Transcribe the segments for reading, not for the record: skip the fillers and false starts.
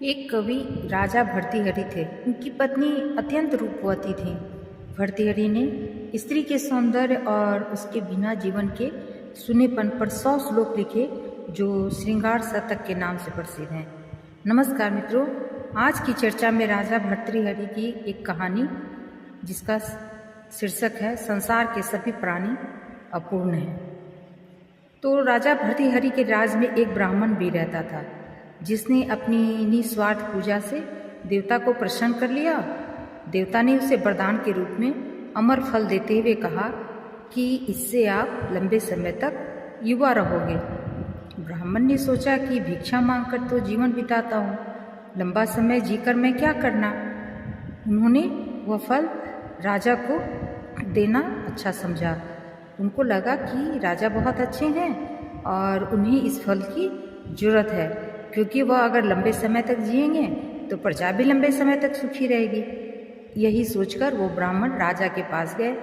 एक कवि राजा भर्तृहरि थे। उनकी पत्नी अत्यंत रूपवती थी। भर्तृहरि ने स्त्री के सौंदर्य और उसके बिना जीवन के सुनेपन पर 100 श्लोक लिखे जो श्रृंगार शतक के नाम से प्रसिद्ध हैं। नमस्कार मित्रों, आज की चर्चा में राजा भर्तृहरि की एक कहानी जिसका शीर्षक है संसार के सभी प्राणी अपूर्ण हैं। तो राजा भर्तृहरि के राज में एक ब्राह्मण भी रहता था जिसने अपनी निस्वार्थ पूजा से देवता को प्रसन्न कर लिया। देवता ने उसे वरदान के रूप में अमर फल देते हुए कहा कि इससे आप लंबे समय तक युवा रहोगे। ब्राह्मण ने सोचा कि भिक्षा मांगकर तो जीवन बिताता हूँ, लंबा समय जीकर मैं क्या करना। उन्होंने वह फल राजा को देना अच्छा समझा। उनको लगा कि राजा बहुत अच्छे हैं और उन्हें इस फल की जरूरत है, क्योंकि वह अगर लंबे समय तक जिएंगे तो प्रजा भी लंबे समय तक सुखी रहेगी। यही सोचकर वो ब्राह्मण राजा के पास गए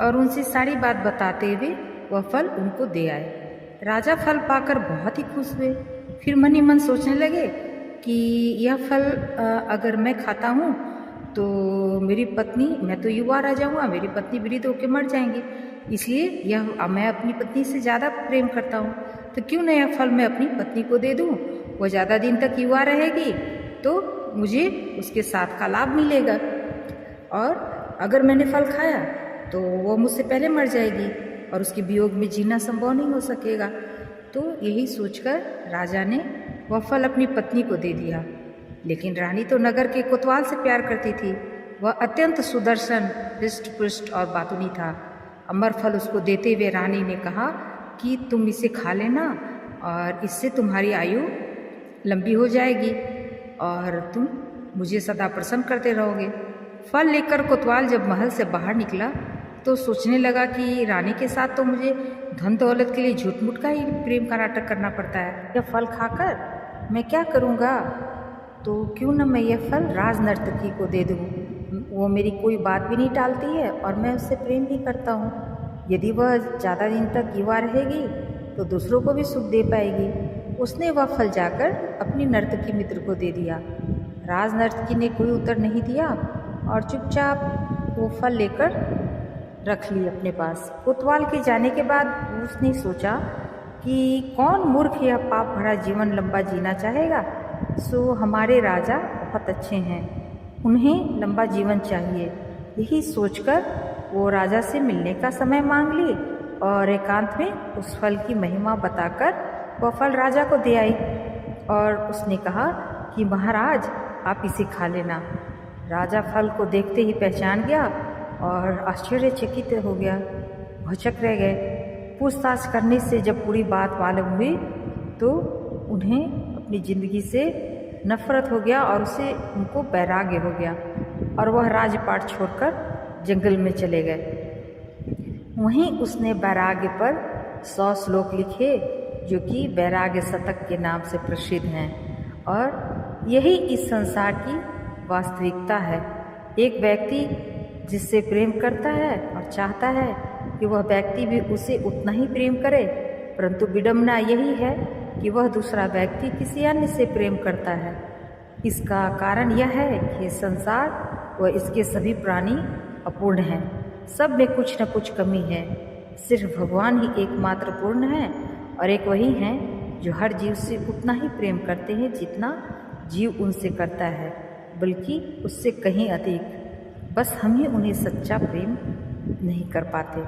और उनसे सारी बात बताते हुए वह फल उनको दे आए। राजा फल पाकर बहुत ही खुश हुए। फिर मन ही मन सोचने लगे कि यह फल अगर मैं खाता हूँ तो मेरी पत्नी, मैं तो युवा रह जाऊँगा, मेरी पत्नी वृद्ध होकर मर जाएंगी, इसलिए यह मैं अपनी पत्नी से ज़्यादा प्रेम करता हूँ, तो क्यों न यह फल मैं अपनी पत्नी को दे दूँ। वो ज़्यादा दिन तक युवा रहेगी तो मुझे उसके साथ का लाभ मिलेगा, और अगर मैंने फल खाया तो वो मुझसे पहले मर जाएगी और उसके वियोग में जीना संभव नहीं हो सकेगा। तो यही सोचकर राजा ने वह फल अपनी पत्नी को दे दिया। लेकिन रानी तो नगर के कोतवाल से प्यार करती थी। वह अत्यंत सुदर्शन, हृष्ट पुष्ट और बातूनी था। अमर फल उसको देते हुए रानी ने कहा कि तुम इसे खा लेना और इससे तुम्हारी आयु लंबी हो जाएगी और तुम मुझे सदा प्रसन्न करते रहोगे। फल लेकर कोतवाल जब महल से बाहर निकला तो सोचने लगा कि रानी के साथ तो मुझे धन दौलत के लिए झूठ मूठ का ही प्रेम का नाटक करना पड़ता है। यह फल खाकर मैं क्या करूँगा, तो क्यों न मैं यह फल राज नर्तकी को दे दूँ। वो मेरी कोई बात भी नहीं टालती है और मैं उससे प्रेम भी करता हूँ। यदि वह ज़्यादा दिन तक युवा रहेगी तो दूसरों को भी सुख दे पाएगी। उसने वह फल जाकर अपनी नर्तकी मित्र को दे दिया। राज नर्तकी ने कोई उत्तर नहीं दिया और चुपचाप वो फल लेकर रख ली अपने पास। कोतवाल के जाने के बाद उसने सोचा कि कौन मूर्ख या पाप भरा जीवन लंबा जीना चाहेगा। सो हमारे राजा बहुत अच्छे हैं, उन्हें लंबा जीवन चाहिए। यही सोचकर वो राजा से मिलने का समय मांग ली और एकांत में उस फल की महिमा बताकर वह फल राजा को दे आई और उसने कहा कि महाराज आप इसे खा लेना। राजा फल को देखते ही पहचान गया और आश्चर्यचकित हो गया, भौचक रह गए। पूछताछ करने से जब पूरी बात मालूम हुई तो उन्हें अपनी जिंदगी से नफरत हो गया और उनको वैराग्य हो गया और वह राजपाट छोड़कर जंगल में चले गए। वहीं उसने वैराग्य पर 100 श्लोक लिखे जो कि वैराग्य शतक के नाम से प्रसिद्ध हैं, और यही इस संसार की वास्तविकता है। एक व्यक्ति जिससे प्रेम करता है और चाहता है कि वह व्यक्ति भी उसे उतना ही प्रेम करे, परंतु विडंबना यही है कि वह दूसरा व्यक्ति किसी अन्य से प्रेम करता है। इसका कारण यह है कि संसार व इसके सभी प्राणी अपूर्ण हैं। सब में कुछ न कुछ कमी है। सिर्फ भगवान ही एकमात्र पूर्ण है और एक वही हैं जो हर जीव से उतना ही प्रेम करते हैं जितना जीव उनसे करता है, बल्कि उससे कहीं अधिक। बस हम ही उन्हें सच्चा प्रेम नहीं कर पाते।